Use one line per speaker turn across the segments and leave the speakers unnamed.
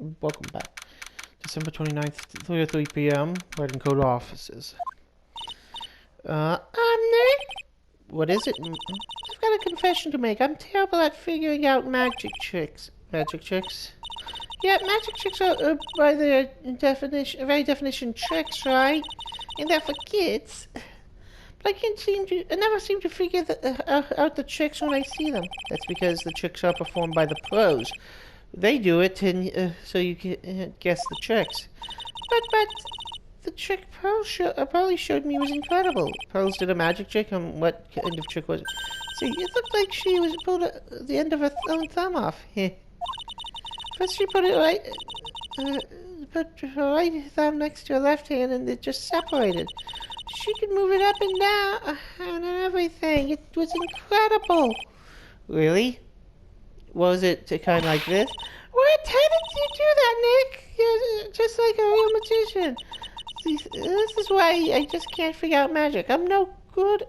Welcome back. December 29th, 3:03 p.m. Writing code offices. Nick? What is it? I've got a confession to make. I'm terrible at figuring out magic tricks. Magic tricks? Yeah, magic tricks are by their definition, very definition, tricks, right? And they're for kids. But I never seem to figure out the tricks when I see them. That's because the tricks are performed by the pros. They do it, and so you can guess the tricks. But the trick Pearl showed me was incredible. Pearls did a magic trick, and what kind of trick was it? See, it looked like she was pulled the end of her own thumb off. First she put her right thumb next to her left hand, and it just separated. She could move it up and down and everything. It was incredible. Really? Was it kind of like this? What? How did you do that, Nick? You're just like a real magician. See, this is why I just can't figure out magic. I'm no good.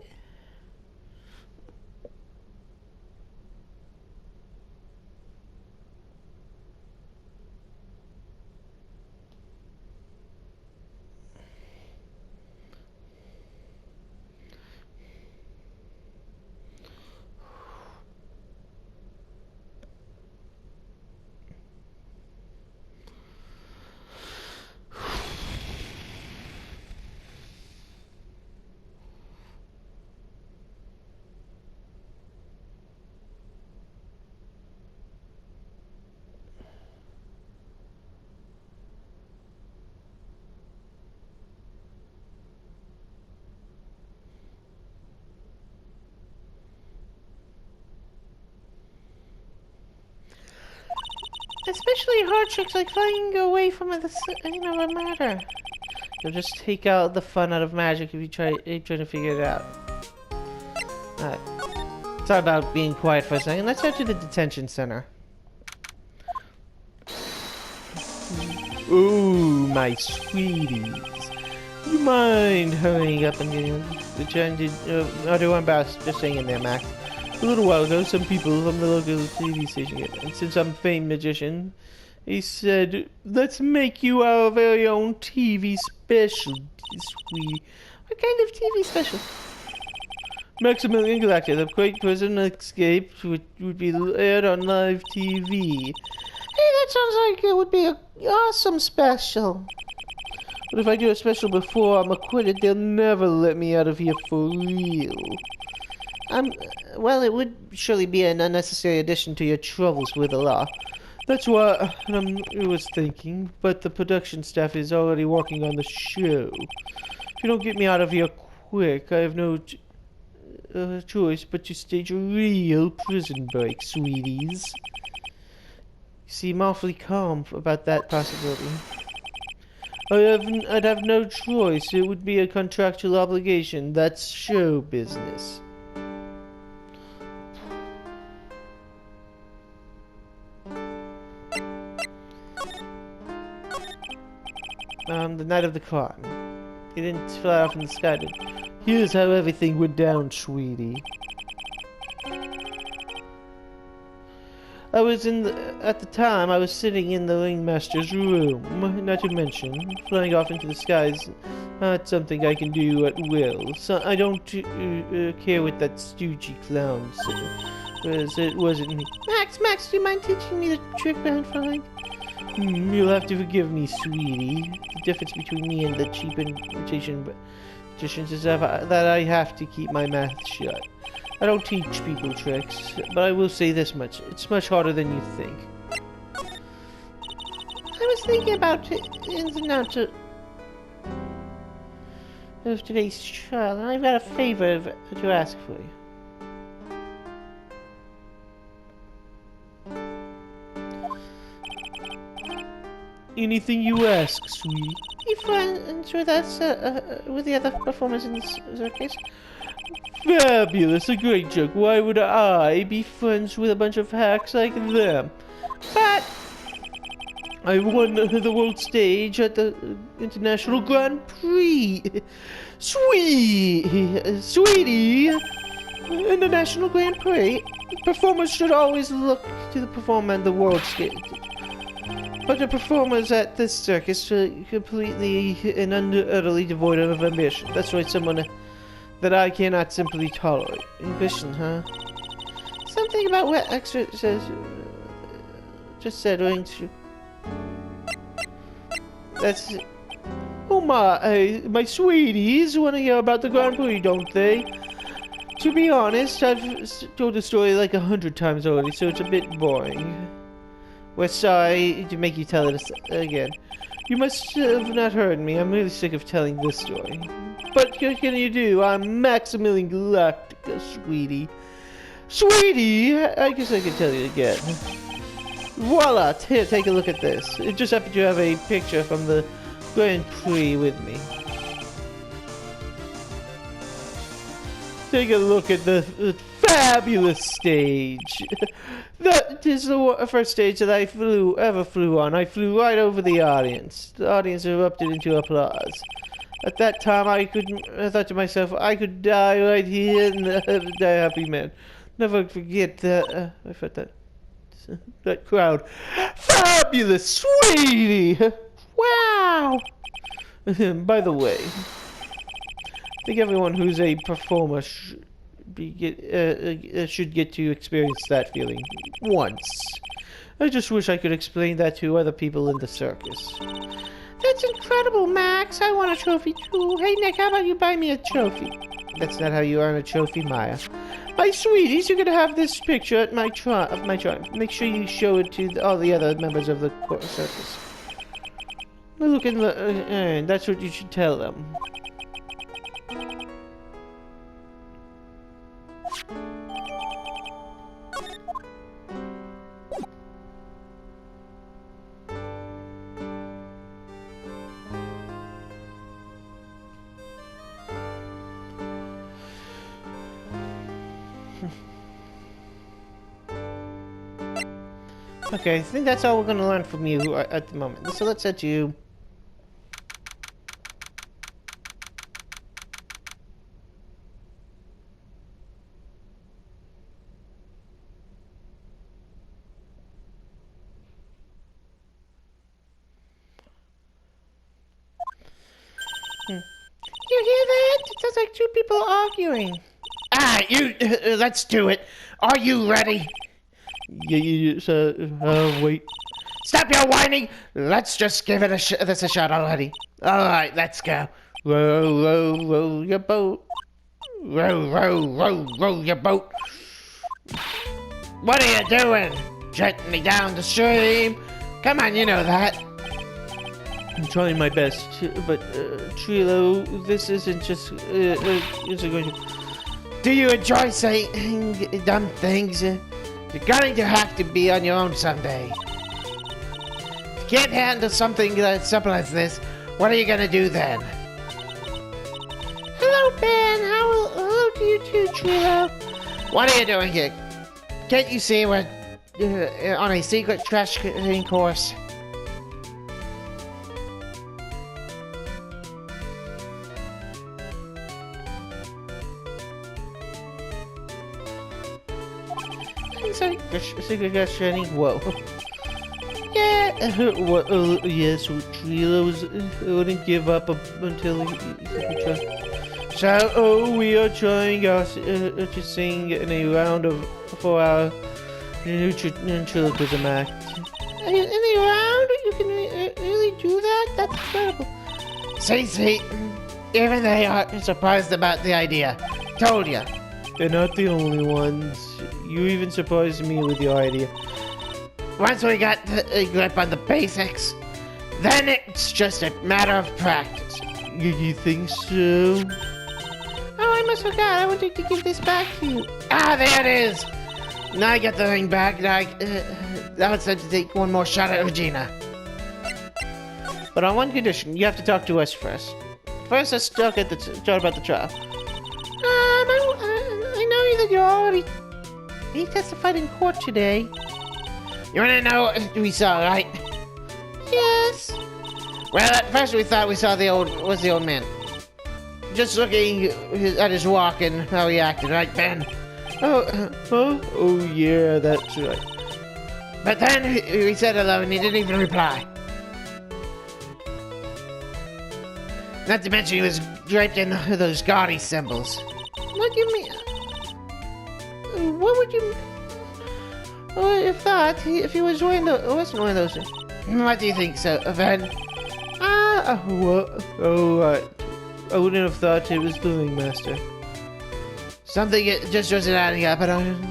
Especially hard tricks like flying away from a matter. You'll just take out the fun out of magic if you try to figure it out. Alright. Sorry about being quiet for a second. Let's head to the detention center. Ooh, my sweeties. You mind hurrying up and return to other one boss? Just hang in there, Max. A little while ago, some people from the local TV station, and since I'm a famed magician, he said, "Let's make you our very own TV special, sweetie." What kind of TV special? Maximilian Galactic, the great prison escape would be aired on live TV. Hey, that sounds like it would be an awesome special. But if I do a special before I'm acquitted, they'll never let me out of here for real. Well, it would surely be an unnecessary addition to your troubles with the law. That's what I was thinking, but the production staff is already working on the show. If you don't get me out of here quick, I have no choice but to stage a real prison break, sweeties. You seem awfully calm about that possibility. I'd have no choice. It would be a contractual obligation. That's show business. The night of the crime. He didn't fly off in the sky, did he? Here's how everything went down, sweetie. At the time, I was sitting in the ringmaster's room. Not to mention, flying off into the skies, not something I can do at will. So I don't care what that stoogey clown said, because it wasn't me. Max, do you mind teaching me the trick behind flying? You'll have to forgive me, sweetie. The difference between me and the cheap magicians is that I have to keep my mouth shut. I don't teach people tricks, but I will say this much. It's much harder than you think. I was thinking about ins and outs of today's trial, and I've got a favor to ask for you. Anything you ask, sweet. You friends with us, with the other performers in this circus? Fabulous, a great joke. Why would I be friends with a bunch of hacks like them? But I won the world stage at the International Grand Prix. Sweetie! In the National Grand Prix, performers should always look to the performer on the world stage. But the performers at this circus are completely and utterly devoid of ambition. That's why someone that I cannot simply tolerate. Ambition, huh? Something about what extra says. Just said, that's. Oh my sweeties want to hear about the Grand Prix, don't they? To be honest, I've told the story like 100 times already, so it's a bit boring. We're sorry to make you tell it again. You must have not heard me. I'm really sick of telling this story. But what can you do? I'm Maximilian Galactica, sweetie. Sweetie! I guess I can tell you again. Voila! Here, take a look at this. It just happened to have a picture from the Grand Prix with me. Take a look at the fabulous stage. That is the first stage that I ever flew on. I flew right over the audience. The audience erupted into applause. At that time, I thought to myself, I could die right here and die a happy man. Never forget that. I felt that crowd. Fabulous, sweetie. Wow. By the way, I think everyone who's a performer should get to experience that feeling once. I just wish I could explain that to other people in the circus. That's incredible, Max. I want a trophy too. Hey, Nick, how about you buy me a trophy? That's not how you earn a trophy, Maya. My sweeties, you're gonna have this picture at my triumph. Make sure you show it to all the other members of the circus. Look in the... that's what you should tell them. Okay, I think that's all we're going to learn from you at the moment. So let's head to you. You hear that? It sounds like two people arguing. Let's do it. Are you ready? Wait. Stop your whining! Let's just give it this a shot already. Alright, let's go. Row, row, row your boat. Row, row, row, row your boat. What are you doing? Jetting me down the stream? Come on, you know that. I'm trying my best, but, Trilo, this isn't just, isn't going to... Do you enjoy saying dumb things? You're going to have to be on your own someday. If you can't handle something that's simple as this, what are you going to do then? Hello, Ben. Hello to you too, Trilo. What are you doing here? Can't you see we're on a secret trash cleaning course? Secret trash cleaning? Whoa. Yeah. Yes, Trilo wouldn't give up until he So, we are trying to sing in a round of 4-hour ventriloquism act. In a round? You can really do that? That's incredible. See, even they are surprised about the idea. Told ya. They're not the only ones. You even surprised me with your idea. Once we got a grip on the basics, then it's just a matter of practice. You think so? Oh, I must forgot. I wanted to give this back to you. Ah, there it is. Now I get the ring back. Now it's time to take one more shot at Regina. But on one condition, you have to talk to us first. First, let's talk about the trial. I know that you're already... He testified in court today. You wanna know what we saw, right? Yes. Well, at first we thought we saw the old man. Just looking at his walk and how he acted, right, Ben? Oh yeah, that's right. But then we said hello and he didn't even reply. Not to mention he was draped in those gaudy symbols. What do you mean? What would you... if he was wearing wasn't one of those... What do you think, so, Ben? What? Oh, right. I wouldn't have thought it was the ringmaster. Something just wasn't adding up, I don't...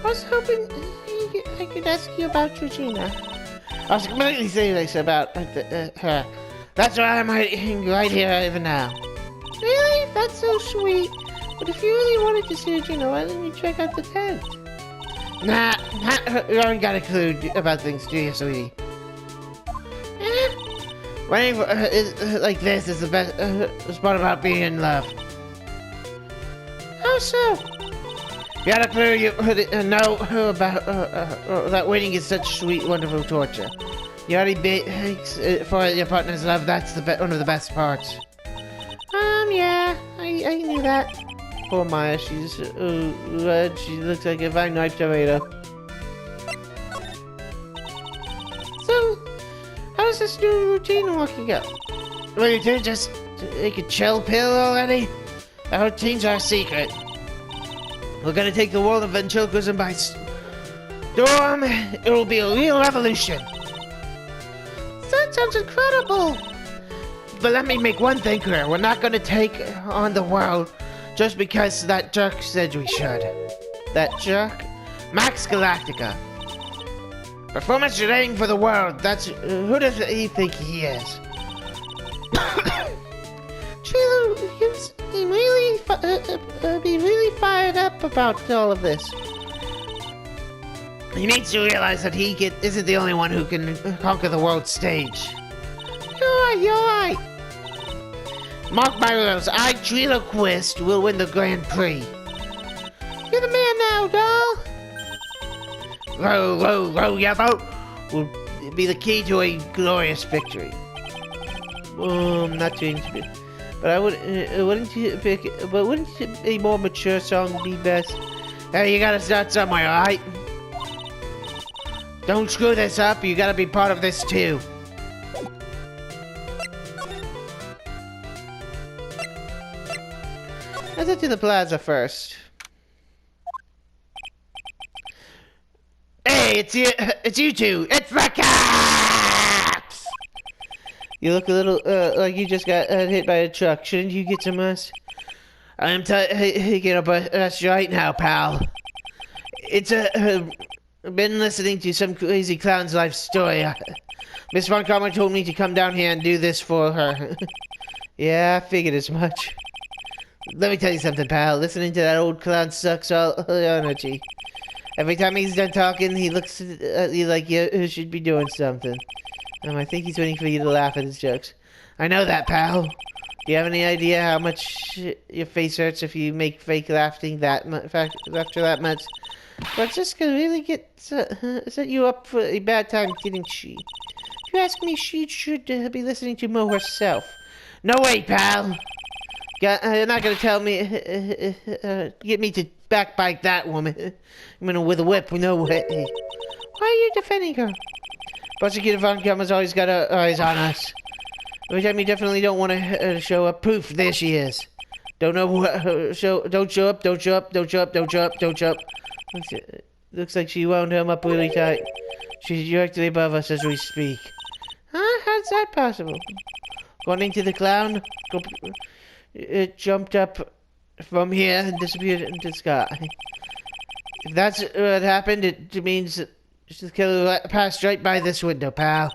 I was hoping I could ask you about Georgina. I was completely serious about her. That's why I'm right here even now. Really? That's so sweet. But if you really wanted to see Georgina, why didn't you check out the tent? Nah, you haven't got a clue about things, do you, sweetie? Waiting for like this is the best part about being in love. How so? You got a clue you know about that waiting is such sweet, wonderful torture. You already begs for your partner's love. That's one of the best parts. Yeah, I knew that. Poor Maya, she's red. She looks like a fine ripe tomato. So, how's this new routine working out? Well, you did just take a chill pill already? Our routine's our secret. We're gonna take the world of ventriloquism by storm. It will be a real revolution. That sounds incredible. But let me make one thing clear. We're not gonna take on the world just because that jerk said we should. That jerk? Max Galactica. Performance rating for the world. That's... who does he think he is? Trilo, he really be really fired up about all of this. He needs to realize that he isn't the only one who can conquer the world stage. You're right. Mark my words, I, Triloquist, will win the Grand Prix. You're the man now, doll. Row, your boat will be the key to a glorious victory. Not too intimate. But wouldn't a more mature song be best? Hey, you gotta start somewhere, alright? Don't screw this up, you gotta be part of this too. Let's head to the plaza first. Hey, it's you two! It's the cops! You look a little, like you just got hit by a truck. Shouldn't you get some rest? I'm taking up us right now, pal. It's been listening to some crazy clown's life story. Miss Von Karma told me to come down here and do this for her. Yeah, I figured as much. Let me tell you something, pal. Listening to that old clown sucks all energy. Every time he's done talking, he looks at you like you should be doing something. I think he's waiting for you to laugh at his jokes. I know that, pal. Do you have any idea how much your face hurts if you make fake laughing that after that much? Francisca really set you up for a bad time, didn't she? If you ask me, she should be listening to Mo herself. No way, pal. You're not gonna tell me, get me to backbite that woman. I'm gonna with a whip, no way. Why are you defending her? Prosecutor Von Karma's always got her eyes on us. Every time you definitely don't want to show up, poof, there she is. Don't know what, don't show up. Looks like she wound him up really tight. She's directly above us as we speak. Huh? How's that possible? According to the clown, it jumped up from here and disappeared into the sky. If that's what happened, it means the killer passed right by this window, pal.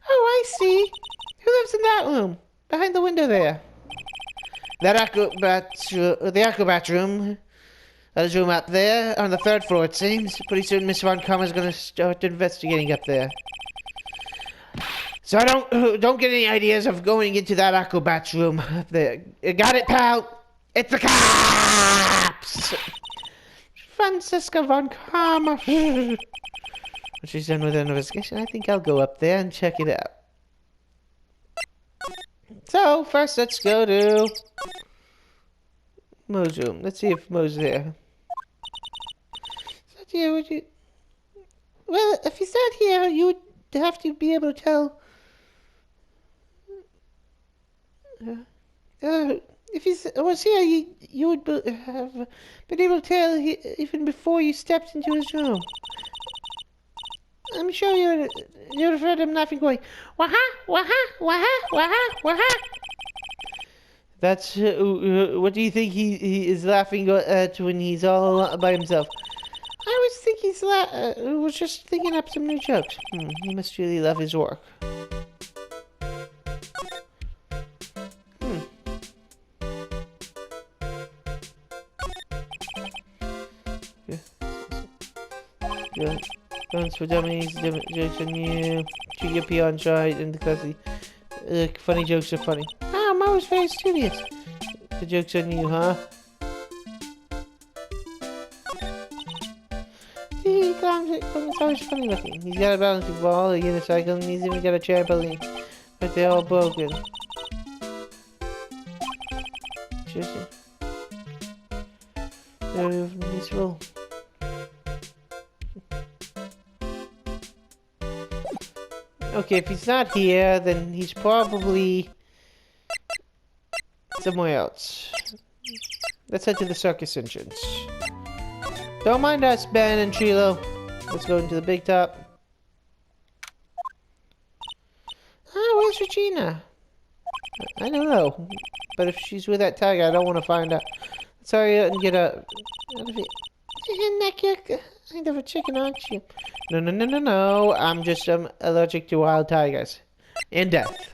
Oh, I see. Who lives in that room? Behind the window there. The acrobat room. There's a room up there, on the third floor, it seems. Pretty soon, Miss Von Karma's gonna start investigating up there. So don't get any ideas of going into that acrobat's room up there. You got it, pal? It's the cops! Francisca Von Karma. When she's done with her investigation, I think I'll go up there and check it out. So, first let's go to Mo's room. Let's see if Mo's there. So, dear, would you... Well, if he's not here, you would have to be able to tell... if he was here, you would have been able to tell even before you stepped into his room. I'm sure you'd have heard him laughing, going, waha, waha, waha, waha, waha. That's, what do you think he is laughing at when he's all by himself? I always think he's was just thinking up some new jokes. He must really love his work. Yeah. Guns for dummies, jokes on you, treat your peons right, and because the funny jokes are funny. Ah, Mo's very studious. The joke's on you, huh? See, it's always funny looking. He's got a balancing ball, a unicycle, and he's even got a trampoline. But they're all broken. Seriously. They're useful. Okay, if he's not here, then he's probably somewhere else. Let's head to the circus entrance. Don't mind us, Ben and Trilo. Let's go into the big top. Ah, where's Regina? I don't know. But if she's with that tiger, I don't want to find out. Let's hurry up and get up. Neck, you're kind of a chicken, aren't you? No. I'm just allergic to wild tigers. And death.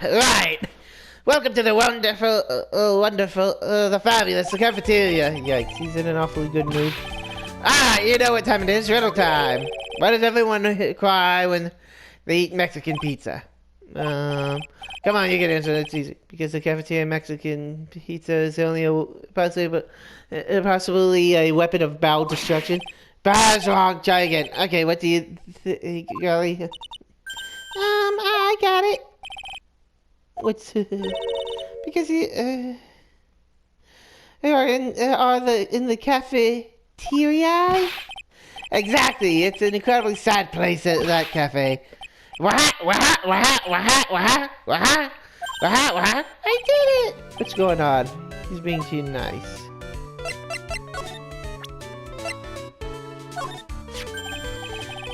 Right. Welcome to the wonderful, the fabulous, the cafeteria. Yikes, he's in an awfully good mood. Ah, you know what time it is, riddle time. Why does everyone cry when they eat Mexican pizza? Come on, you get into it, it's easy. Because the cafeteria Mexican pizza is only possibly a weapon of bowel destruction. That's wrong, try again. Okay, what do you think, girlie? I got it. What's because you are in the cafeteria? Exactly. It's an incredibly sad place at that cafe. Waha waha waha waha waha waha waha waha. I did it. What's going on? He's being too nice.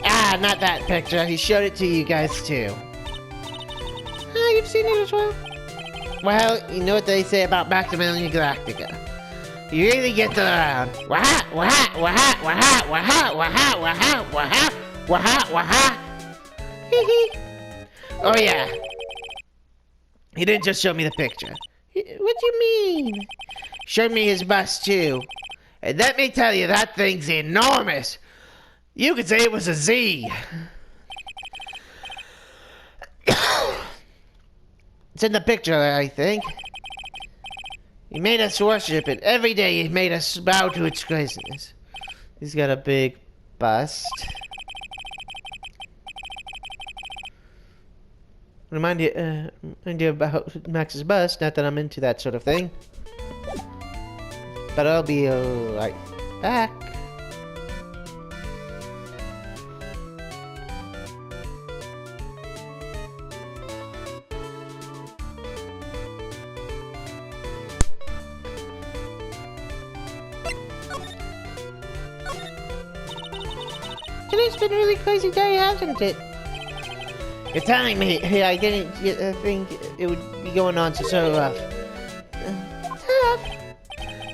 Ah, not that picture. He showed it to you guys too. Ah, you've seen it as well? Well, you know what they say about Maximilian Galactica. You really get around. Waha, waha, waha, waha, waha, waha, waha, waha, waha, waha. Hee hee. Oh yeah. He didn't just show me the picture. What do you mean? Showed me his bust too. And let me tell you, that thing's enormous. You could say it was a Z. It's in the picture, I think. He made us worship it. Every day he made us bow to its craziness. He's got a big bust. Remind you about Max's bust. Not that I'm into that sort of thing. But I'll be right back. Today's been a really crazy day, hasn't it? You're telling me I didn't think it would be going on so rough. Tough?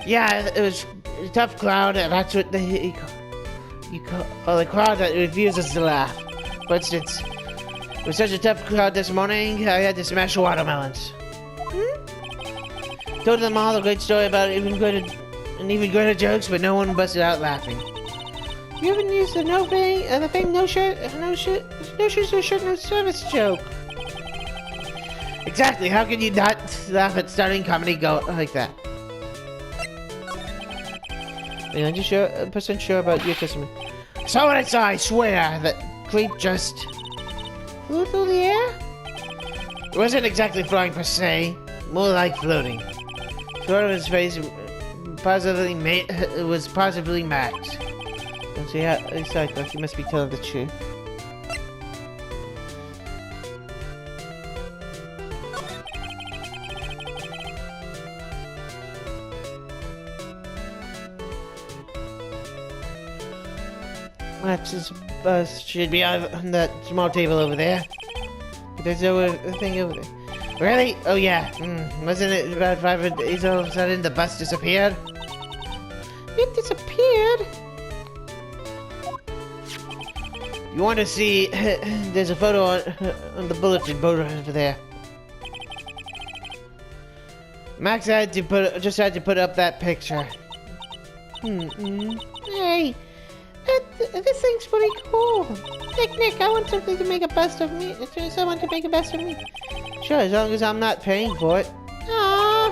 Yeah, it was a tough crowd, and that's what you call the crowd that refuses to laugh. For instance, it was such a tough crowd this morning, I had to smash watermelons. Told them all a great story about even greater jokes, but no one busted out laughing. You haven't used the no shoes, no shirt, no service joke. Exactly. How can you not laugh at starting comedy go like that? I'm just 100% sure about your testimony. So what I saw, I swear, that creep just flew through the air? It wasn't exactly flying per se, more like floating. Short of his face was positively Max. Don't see how exactly, he must be telling the truth. Max's bus should be on that small table over there. But there's no thing over there. Really? Oh yeah. Wasn't it about 5 days all of a sudden the bus disappeared? It disappeared? You want to see? There's a photo on the bulletin board over there. Max had to put up that picture. Hey. This thing's pretty cool. Nick, I want something to make a bust of me. Someone to make a bust of me. Sure, as long as I'm not paying for it. Aww.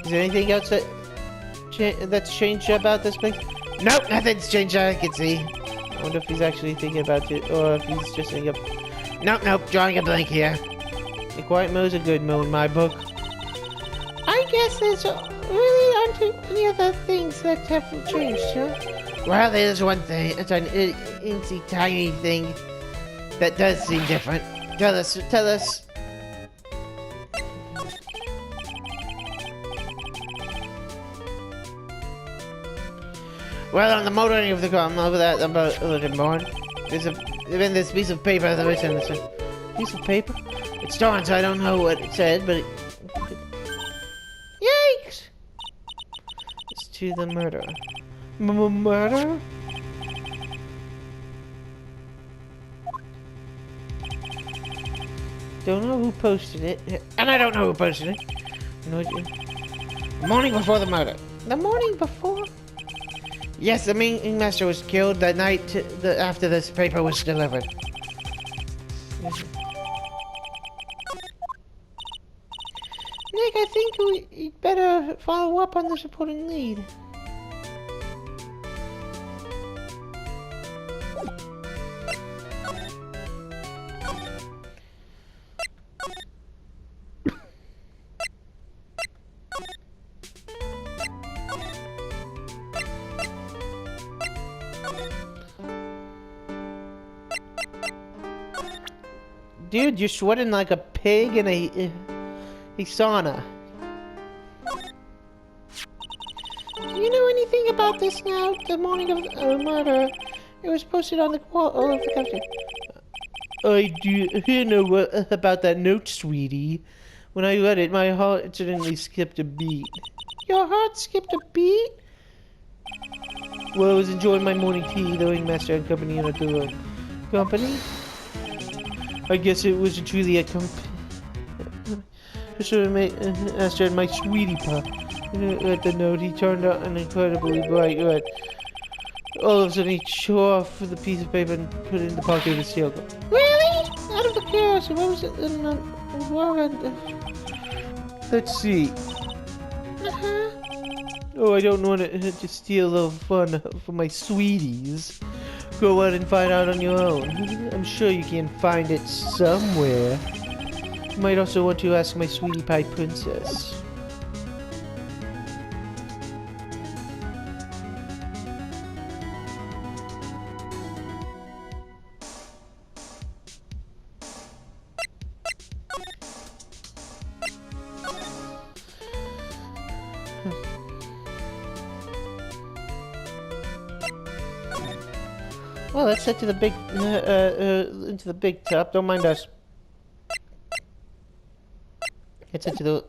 Is there anything else that's changed about this place? Nope, nothing's changed I can see. I wonder if he's actually thinking about it, or if he's just thinking of... Nope, drawing a blank here. The quiet mo's a good mo in my book. I guess there's really aren't any other things that have changed, huh? Well, there's one thing. It's an incy tiny thing that does seem different. Tell us. Well, on the motoring of the car, over that bulletin board, there's this piece of paper that was in this piece of paper. It's torn, so I don't know what it said, but yikes! It's to the murderer. Murder? Don't know who posted it, and I don't know who posted it. No idea. The morning before the murder. The morning before? Yes, the main master was killed that night after this paper was delivered. Nick, I think we'd better follow up on the supporting lead. Dude, you're sweating like a pig in a sauna. Do you know anything about this now? The morning of the murder. It was posted on the wall all over the country. I do know about that note, sweetie. When I read it, my heart suddenly skipped a beat. Your heart skipped a beat? Well, I was enjoying my morning tea, the ringmaster and company in the company. I guess it was truly a master and my sweetie pie. At the note, he turned out an incredibly bright red. All of a sudden, he tore off the piece of paper and put it in the pocket of his tailcoat. Really? Out of the chaos, what was it? Let's see. Oh, I don't want to steal a little fun from my sweeties. Go out and find out on your own. I'm sure you can find it somewhere. You might also want to ask my sweetie pie princess. Well, let's head to the big, into the big top. Don't mind us. Let's head to the,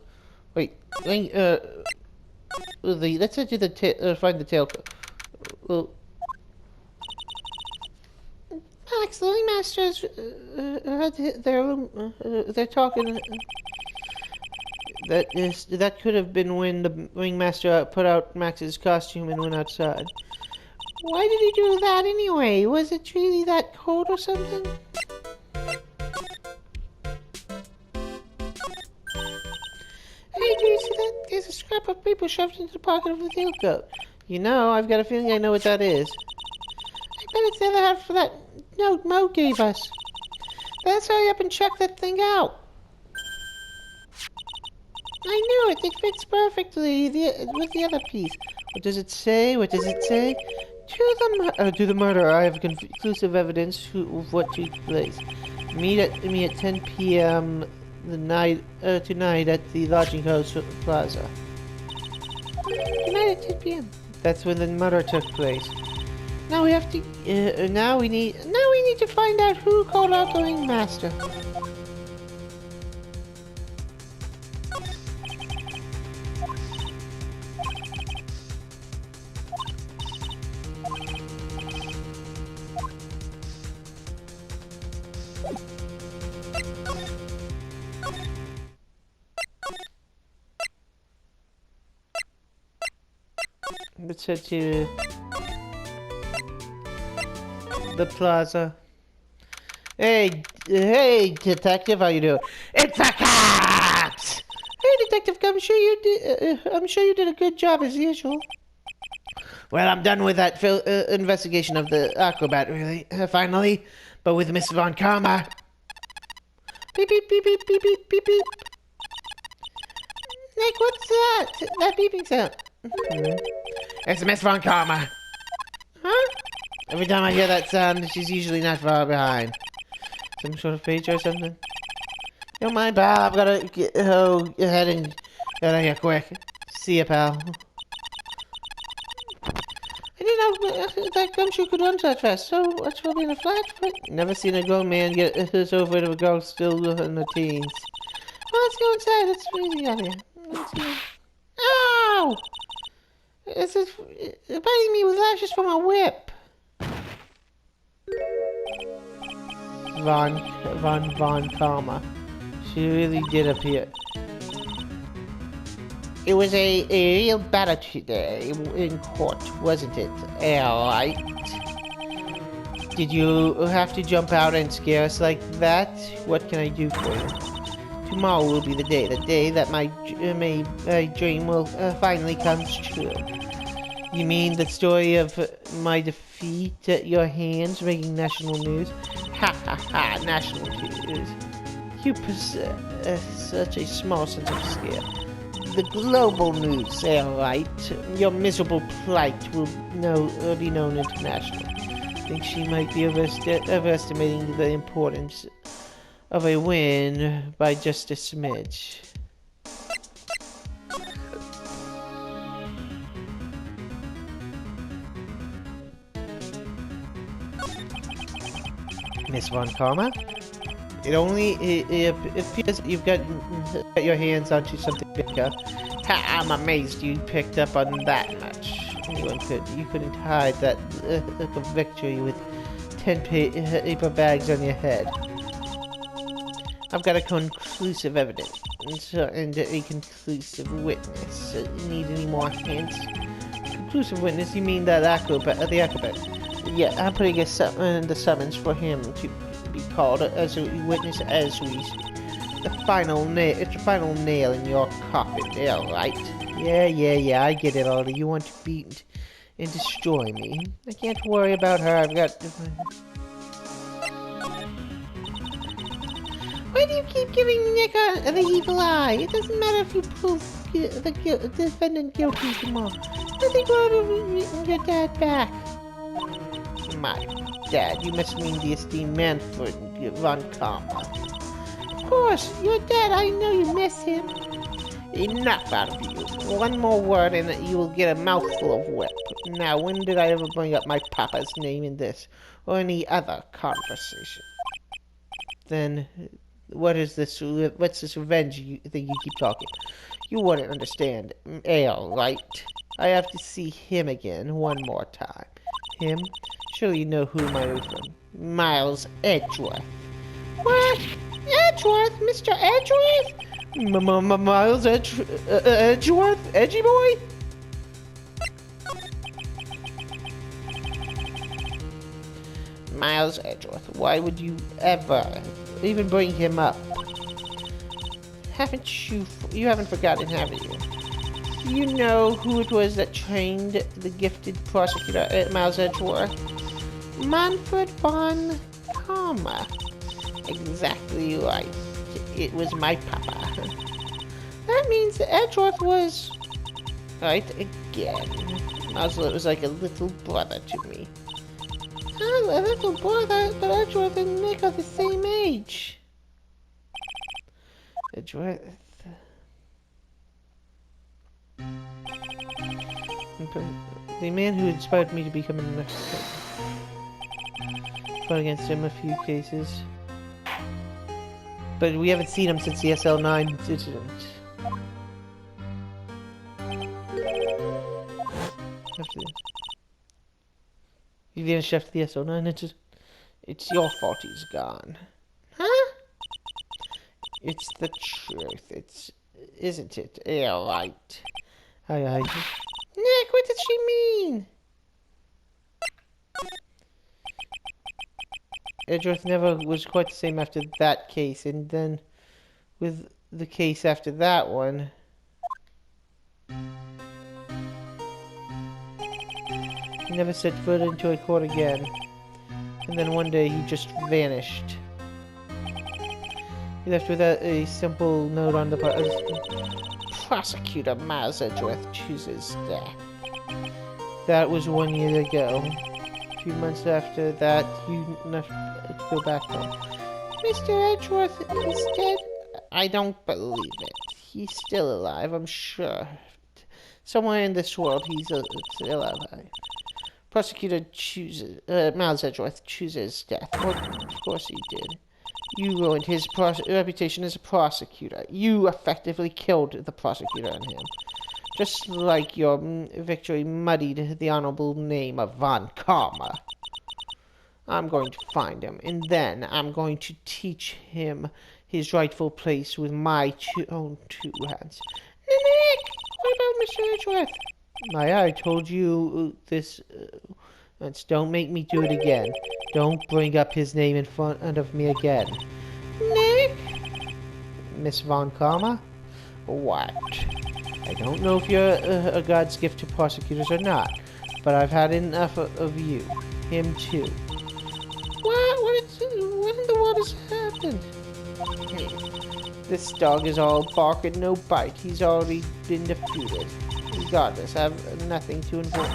let's head to the, find the tail. Well, Max, the ringmasters, had their room, they're talking. That could have been when the ringmaster put out Max's costume and went outside. Why did he do that anyway? Was it really that cold or something? Hey, do you see that? There's a scrap of paper shoved into the pocket of the tailcoat. You know, I've got a feeling I know what that is. I bet it's the other half of that note Mo gave us. Let's hurry up and check that thing out. I knew it. It fits perfectly with the other piece. What does it say? What does it say? To the murder. I have conclusive evidence of what took place. Meet me at 10 p.m. Tonight at the lodging house plaza. Tonight at 10 p.m. That's when the murder took place. Now we have to. Now we need to find out who called out the ringmaster. Let's head to the plaza. Hey, detective, how you doing? It's the cops! Hey, detective, I'm sure you did a good job as usual. Well, I'm done with that investigation of the acrobat, really. Finally, but with Miss Von Karma. Beep beep beep beep beep beep beep beep. Nick, what's that? That beeping sound. It's Miss Von Karma. Huh? Every time I hear that sound, she's usually not far behind. Some sort of page or something? Don't mind, pal. I've got to get ahead and get out of here quick. See ya, pal. I didn't know that gumshoe could run so fast. So what's for being a flat foot? Never seen a grown man get his over to a girl still in her teens. Well, let's go inside. It's freezing out here. Let's see. Ow! It's biting me with lashes from a whip. Von Karma. She really did appear. It was a real battle today in court, wasn't it? Alright. Did you have to jump out and scare us like that? What can I do for you? Tomorrow will be the day that my dream will finally come true. You mean the story of my defeat at your hands making national news? Ha ha ha, national news. You possess such a small sense of scale. The global news, alright. Your miserable plight will be known internationally. I think she might be overestimating the importance of a win by just a smidge. Miss Von Karma? It appears you've got your hands onto something bigger. Ha, I'm amazed you picked up on that much. You couldn't hide that look of victory with 10 paper bags on your head. I've got a conclusive evidence and a conclusive witness. You need any more hints? Conclusive witness? You mean that the acrobat? Yeah, I'm putting the summons for him to be called as a witness as we speak. It's the final nail in your coffin, alright? Yeah, I get it already. You want to beat and destroy me. I can't worry about her, I've got... Why do you keep giving Nick the evil eye? It doesn't matter if you prove the defendant guilty tomorrow. I think we'll your dad back. My dad, you must mean the esteemed Manfred Von Karma. Of course, your dad, I know you miss him. Enough out of you. One more word and you will get a mouthful of whip. Now, when did I ever bring up my papa's name in this, or any other conversation? Then, what's this revenge thing you keep talking? You wouldn't understand. Right? I have to see him again one more time. Him? Surely you know whom I'm from. Miles Edgeworth. What? Edgeworth? Mr. Edgeworth? Miles Edgeworth? Edgy boy? Miles Edgeworth, why would you ever even bring him up? You haven't forgotten, have you? You know who it was that trained the gifted prosecutor at Miles Edgeworth? Manfred von Karma. Exactly right. It was my papa. That means Edgeworth was... right again. Miles was like a little brother to me. A little brother, but Edgeworth and Nick are the same age. Edgeworth... the man who inspired me to become an expert. Fought against him a few cases. But we haven't seen him since the SL9 incident. He vanished after the SL9 incident. It's your fault he's gone. Huh? It's the truth. Isn't it? Yeah, right. Aye. Nick, what does she mean? Edgeworth never was quite the same after that case, and then with the case after that one, he never set foot into a court again. And then one day he just vanished. He left without a simple note on the prosecutor Miles Edgeworth chooses death. That was 1 year ago. A few months after that, you left to go back home. Mr. Edgeworth is dead? I don't believe it. He's still alive, I'm sure. Somewhere in this world, he's still alive. Prosecutor chooses... Miles Edgeworth chooses death. Well, of course he did. You ruined his reputation as a prosecutor. You effectively killed the prosecutor in him. Just like your victory muddied the honorable name of Von Karma. I'm going to find him, and then I'm going to teach him his rightful place with my own two hands. Nick! What about Mr. Edgeworth? I told you this once. Don't make me do it again. Don't bring up his name in front of me again. Nick? Miss Von Karma? What? I don't know if you're a God's gift to prosecutors or not, but I've had enough of you. Him too. What in the world has happened? This dog is all bark and no bite. He's already been defeated. Regardless, I have nothing to invoke.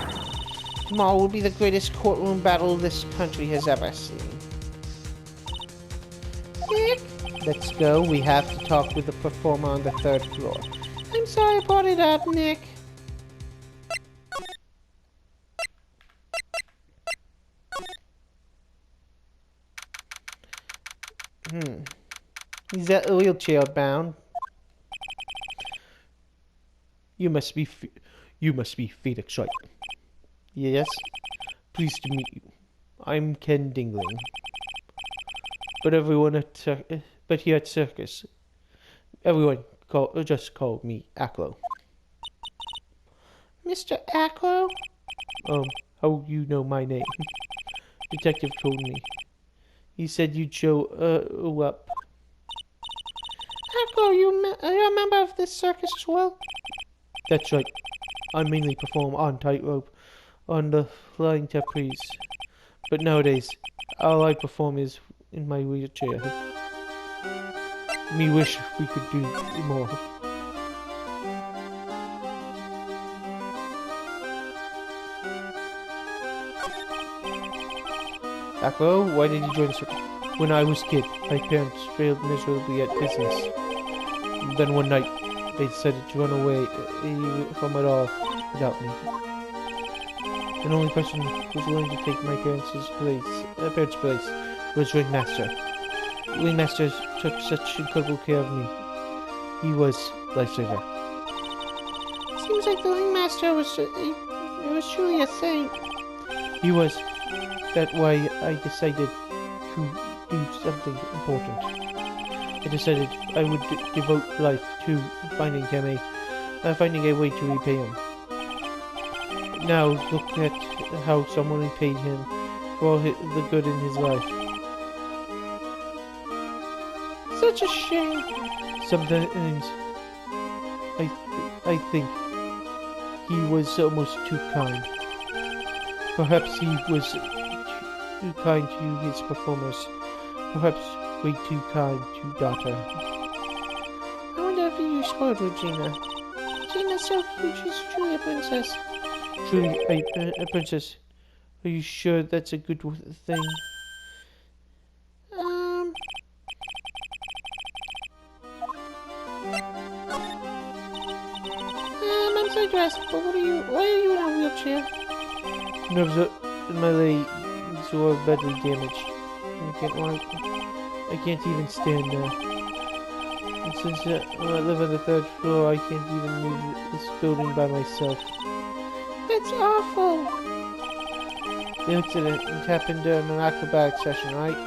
Tomorrow will be the greatest courtroom battle this country has ever seen. Nick? Let's go. We have to talk with the performer on the 3rd floor. I'm sorry I brought it up, Nick. He's wheelchair bound. You must be Felix Wright. Yes. Pleased to meet you. I'm Ken Dingling. But here at Circus, everyone just called me Acro. Mr. Acro? How you know my name? Detective told me. He said you'd show up. Acro, you're a member of this circus as well? That's right. I mainly perform on tightrope, on the flying trapeze. But nowadays, all I perform is in my wheelchair. Me wish we could do more. Acro, why did you join the circus? When I was a kid, my parents failed miserably at business. And then one night, they decided to run away from it all without me. The only person who was willing to take my parents' place was Ringmaster. Ringmaster took such incredible care of me. He was lifesaver. Seems like the Ringmaster was truly a saint. He was. That's why I decided to do something important. I decided I would devote life to finding him finding a way to repay him. Now look at how someone repaid him for all the good in his life. Such a shame. Sometimes I think he was almost too kind. Perhaps he was too kind to his performers. Perhaps way too kind to daughter. I wonder if you spoiled Regina. Regina's so cute, she's truly a princess. Truly a princess. Are you sure that's a good thing? I'm so dressed, but why are you in a wheelchair? Nerves in my legs were badly damaged. I can't even stand now. And since I live on the 3rd floor, I can't even leave this building by myself. That's awful! The incident happened during an acrobatic session, right?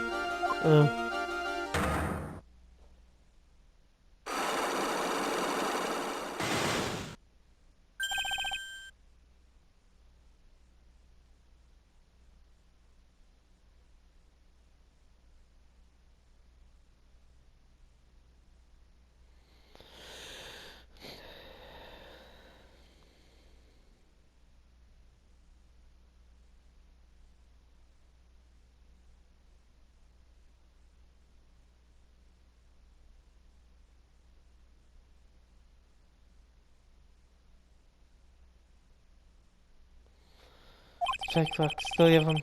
Cyclops, 3 of them.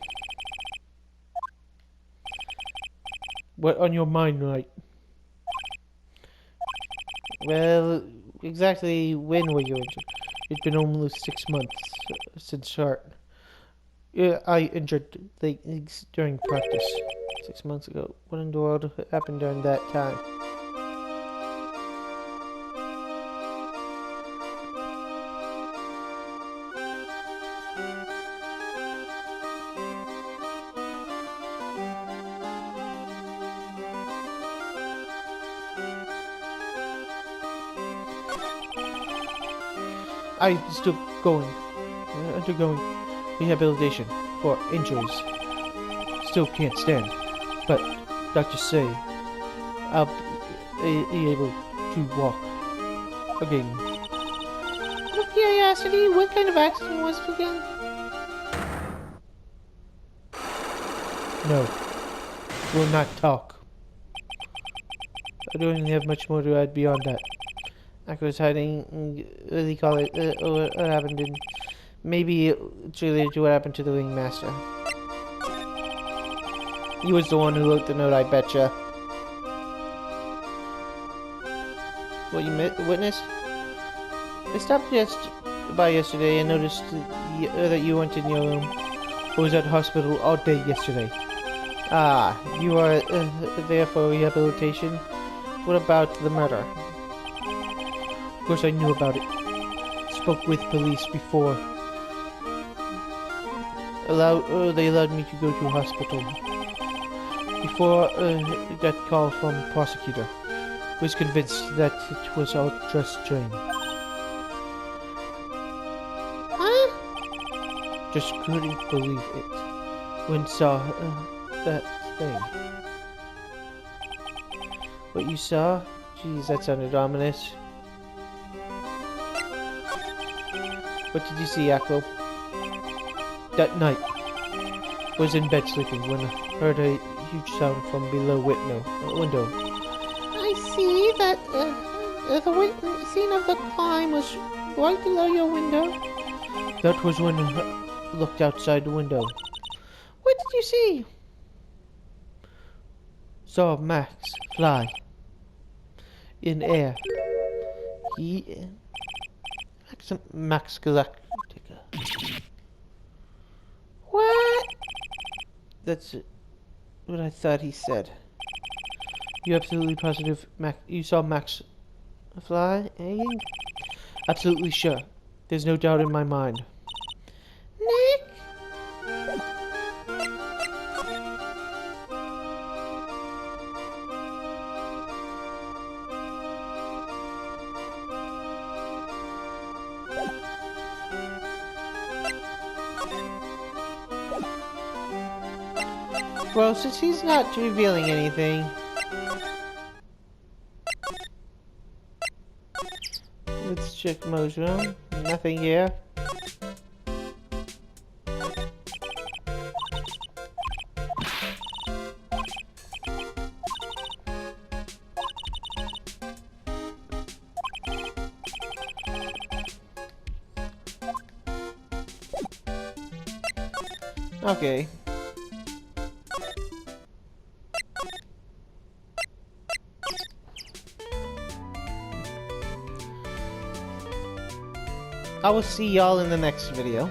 What on your mind, right? Well, exactly when were you injured? It's been almost 6 months since start. Yeah, I injured legs during practice 6 months ago. What in the world happened during that time? I'm still undergoing rehabilitation for injuries. Still can't stand, but doctors say I'll be able to walk again. Out of curiosity, what kind of accident was it again? No, we'll not talk. I don't have much more to add beyond that. Acro's hiding, what do you call it, what happened in, maybe it's related to what happened to the ringmaster. He was the one who wrote the note, I betcha. What, you witnessed? I stopped by yesterday and noticed that you weren't in your room. I was at the hospital all day yesterday. Ah, you are there for rehabilitation? What about the murder? Of course I knew about it. Spoke with police before. They allowed me to go to a hospital. Before I got call from the prosecutor. Was convinced that it was all just dream. Huh? Just couldn't believe it when saw that thing. What you saw? Jeez, that sounded ominous. What did you see, Acro? That night, I was in bed sleeping when I heard a huge sound from below window. I see that the scene of the crime was right below your window. That was when I looked outside the window. What did you see? Saw Max fly in air. Max Galactica. What? That's what I thought he said. You absolutely positive you saw Max fly? Absolutely sure. There's no doubt in my mind. Nick? Well, since he's not revealing anything... Let's check Mo's room. Nothing here. Okay. I will see y'all in the next video.